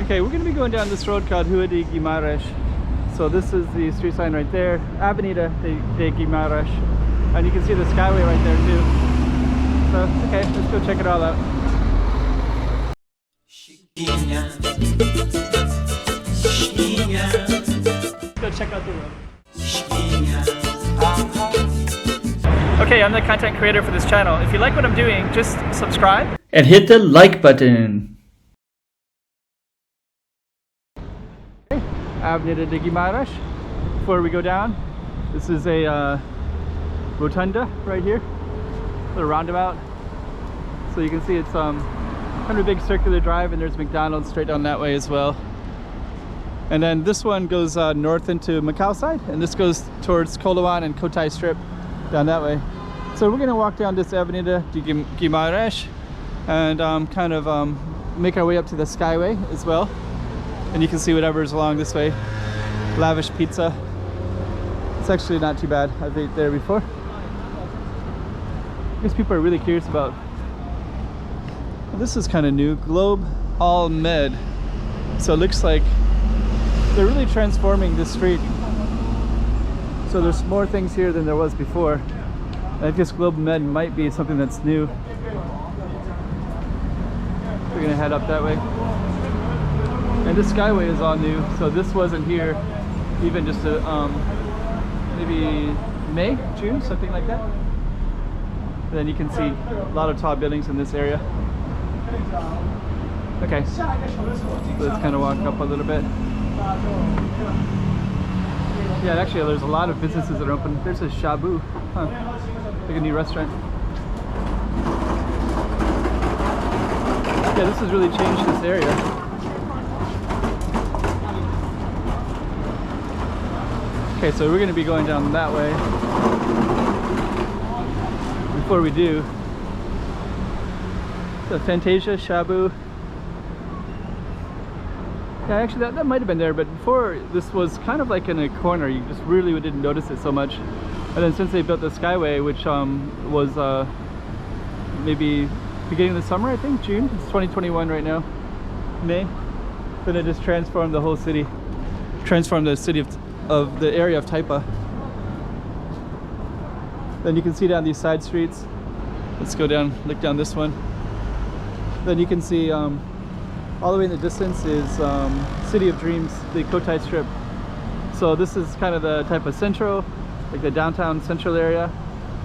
Okay, we're going to be going down this road called Rua de Guimarães. So this is the street sign right there, Avenida de Guimarães. And you can see the Skyway right there too. So, okay, let's go check it all out. Let's go check out the road. Okay, I'm the content creator for this channel. If you like what I'm doing, just subscribe and hit the like button. Avenida de Guimarães. Before we go down, this is a rotunda right here, a little roundabout. So you can see it's kind of a big circular drive, and there's McDonald's straight down that way as well. And then this one goes north into Macau side, and this goes towards Coloane and Cotai strip down that way. So we're going to walk down this Avenida de Guimarães and kind of make our way up to the Skyway as well. And you can see whatever's along this way. Lavish pizza. It's actually not too bad. I've ate there before. I guess people are really curious about. Well, this is kind of new. Globe All Med. So it looks like they're really transforming this street. So there's more things here than there was before. I guess Globe Med might be something that's new. We're gonna head up that way. And this Skyway is all new, so this wasn't here even just maybe May, June, something like that. And then you can see a lot of tall buildings in this area. Okay, so let's kind of walk up a little bit. Yeah, actually there's a lot of businesses that are open. There's a Shabu, like a new restaurant. Yeah, this has really changed this area. Okay, so we're going to be going down that way. Before we do, the Fantasia, Shabu. Yeah, actually that might have been there, but before this was kind of like in a corner. You just really didn't notice it so much. And then since they built the Skyway, which was maybe beginning of the summer, I think, June. It's 2021 right now, May. Then it just transformed the whole city. Transformed the city of the area of Taipa. Then you can see down these side streets. Let's go down, look down this one. Then you can see all the way in the distance is City of Dreams, the Cotai strip. So this is kind of the Taipa Central, like the downtown central area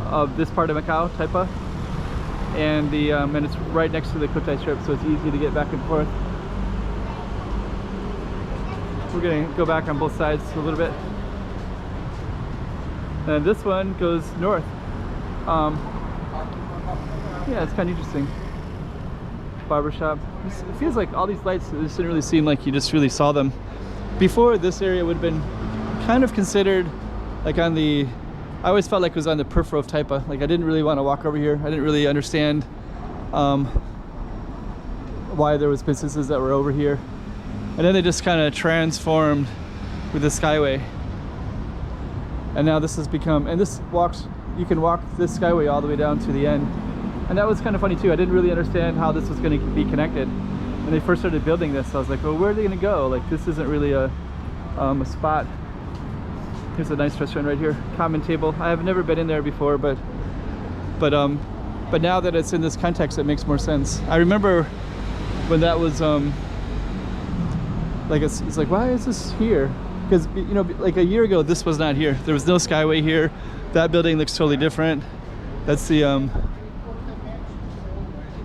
of this part of Macau, Taipa. And and it's right next to the Cotai strip, so it's easy to get back and forth. We're going to go back on both sides a little bit. And this one goes north. Yeah, it's kind of interesting. Barbershop. It feels like all these lights, it just didn't really seem like you just really saw them. Before, this area would have been kind of considered like on the, I always felt like it was on the peripheral of Taipa. Like I didn't really want to walk over here. I didn't really understand why there was businesses that were over here. And then they just kind of transformed with the Skyway. And now this has become, and this walks, you can walk this Skyway all the way down to the end. And that was kind of funny too. I didn't really understand how this was going to be connected. When they first started building this, I was like, well, where are they going to go? Like, this isn't really a spot. Here's a nice restaurant right here, Common Table. I have never been in there before, but now that it's in this context, it makes more sense. I remember when that was like it's like, why is this here? Because, you know, like a year ago this was not here. There was no Skyway here. That building looks totally different. That's the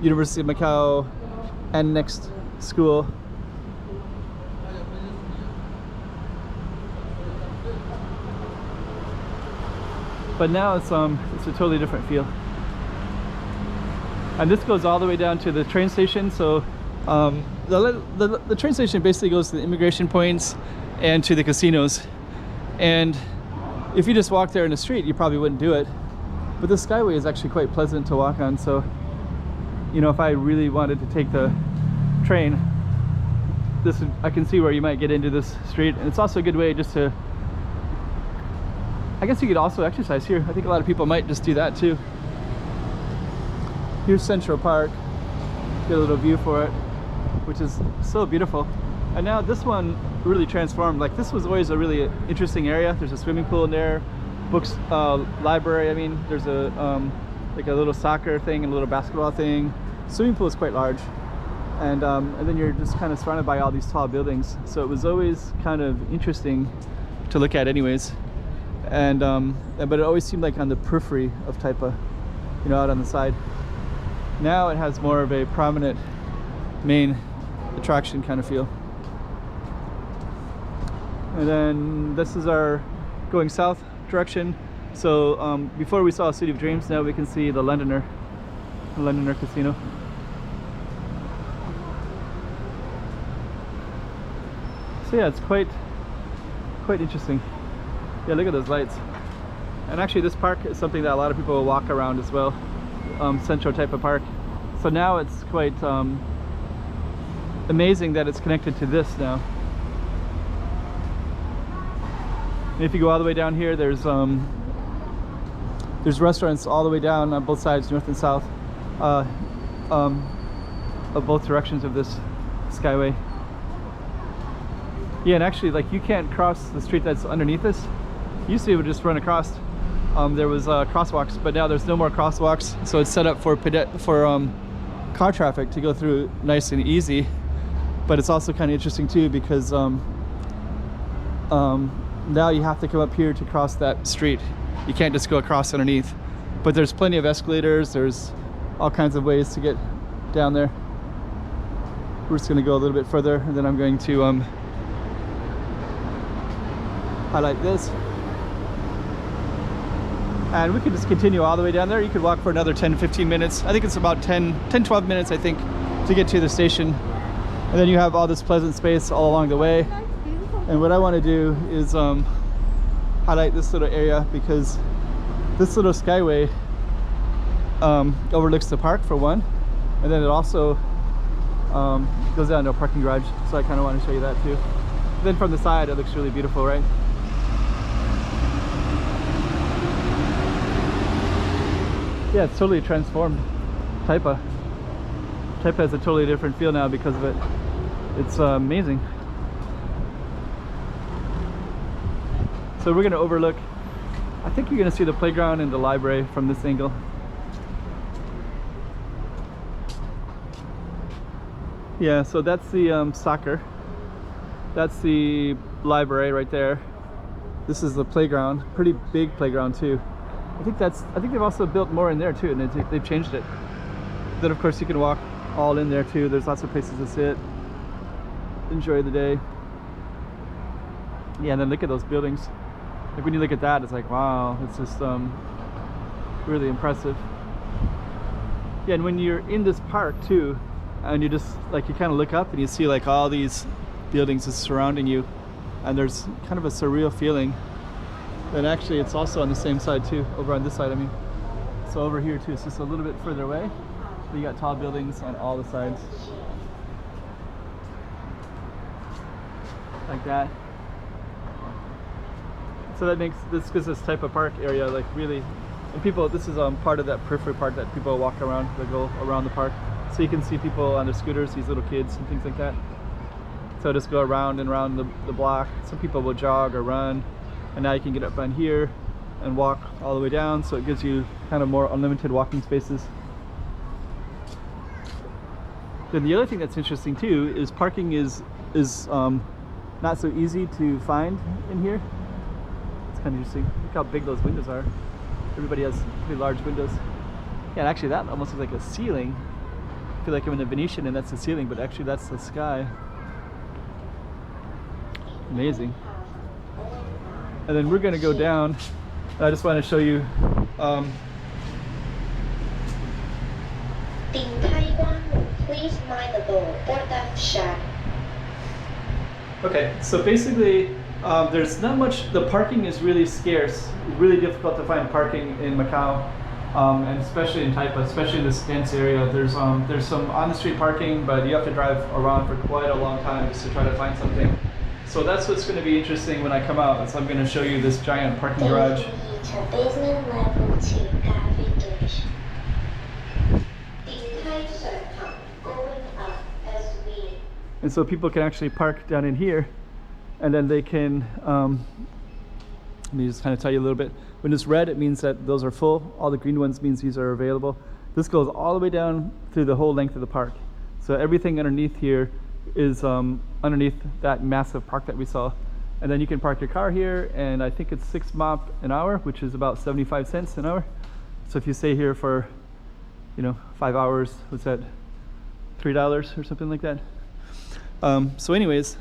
University of Macau and next school. But now it's a totally different feel. And this goes all the way down to the train station. So the train station basically goes to the immigration points and to the casinos. And if you just walk there in the street, you probably wouldn't do it. But the Skyway is actually quite pleasant to walk on. So, you know, if I really wanted to take the train, I can see where you might get into this street. And it's also a good way just to, I guess you could also exercise here. I think a lot of people might just do that too. Here's Central Park. Get a little view for it, which is so beautiful. And now this one really transformed. Like this was always a really interesting area. There's a swimming pool in there, books, library. I mean, there's a like a little soccer thing and a little basketball thing. Swimming pool is quite large, and then you're just kind of surrounded by all these tall buildings. So it was always kind of interesting to look at, anyways. And but it always seemed like on the periphery of Taipa, you know, out on the side. Now it has more of a prominent main attraction kind of feel. And then this is our going south direction. So before we saw City of Dreams, now we can see the Londoner Casino. So yeah, it's quite interesting. Yeah, look at those lights. And actually this park is something that a lot of people will walk around as well. Central Taipa Park. So now it's quite amazing that it's connected to this now. And if you go all the way down here, there's restaurants all the way down on both sides, north and south, of both directions of this Skyway. Yeah, and actually, like, you can't cross the street that's underneath us. Used to be able to just run across. There was crosswalks, but now there's no more crosswalks, so it's set up for car traffic to go through nice and easy. But it's also kind of interesting too, because now you have to come up here to cross that street. You can't just go across underneath. But there's plenty of escalators, there's all kinds of ways to get down there. We're just going to go a little bit further, and then I'm going to highlight this. And we could just continue all the way down there. You could walk for another 10-15 minutes. I think it's about 10-12 minutes, I think, to get to the station. And then you have all this pleasant space all along the way. And what I want to do is highlight this little area, because this little Skyway overlooks the park for one, and then it also goes down to a parking garage. So I kind of want to show you that too. Then from the side, it looks really beautiful, right? Yeah, it's totally transformed Taipa. Taipa has a totally different feel now because of it. It's amazing. So we're going to overlook, I think you're going to see the playground and the library from this angle. Yeah, so that's the soccer. That's the library right there. This is the playground, pretty big playground too. I think they've also built more in there too, and they've changed it. Then of course you can walk all in there too. There's lots of places to sit, enjoy the day. Yeah, and then look at those buildings. Like when you look at that, it's like, wow, it's just really impressive. Yeah, and when you're in this park too, and you just like, you kind of look up and you see like all these buildings just surrounding you, and there's kind of a surreal feeling. And actually it's also on the same side too, over on this side, I mean. So over here too, it's just a little bit further away. You got tall buildings on all the sides. Like that. So that makes, this gives this type of park area like really, and people, this is part of that periphery park that people walk around, they go around the park. So you can see people on their scooters, these little kids and things like that. So just go around and around the block. Some people will jog or run, and now you can get up on here and walk all the way down, so it gives you kind of more unlimited walking spaces. Then the other thing that's interesting too is parking is not so easy to find in here. It's kind of interesting. Look how big those windows are. Everybody has pretty large windows. Yeah, and actually that almost looks like a ceiling. I feel like I'm in a Venetian and that's the ceiling, but actually that's the sky. Amazing. And then we're going to go down. I just want to show you please mind the door. Okay, so basically there's not much, the parking is really scarce. It's really difficult to find parking in Macau, and especially in Taipa, especially in this dense area. There's some on-the-street parking, but you have to drive around for quite a long time just to try to find something. So that's what's going to be interesting when I come out. So I'm going to show you this giant parking garage. Basement level 2 cafe station. And so people can actually park down in here, and then they can, let me just kind of tell you a little bit. When it's red, it means that those are full. All the green ones means these are available. This goes all the way down through the whole length of the park. So everything underneath here is underneath that massive park that we saw. And then you can park your car here, and I think it's 6 mop an hour, which is about 75 cents an hour. So if you stay here for, you know, 5 hours, what's that, $3 or something like that? So anyways,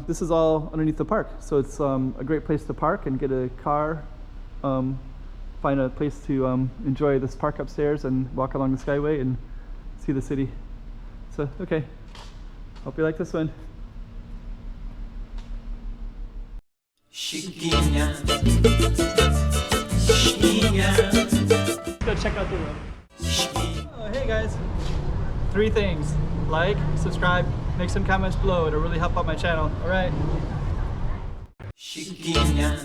this is all underneath the park. So it's a great place to park and get a car, find a place to enjoy this park upstairs and walk along the Skyway and see the city. So, okay, hope you like this one. Chiquinha, Chiquinha. Let's go check out the room. Oh, hey guys. 3 things: like, subscribe, make some comments below. It'll really help out my channel. All right. Chiquinha.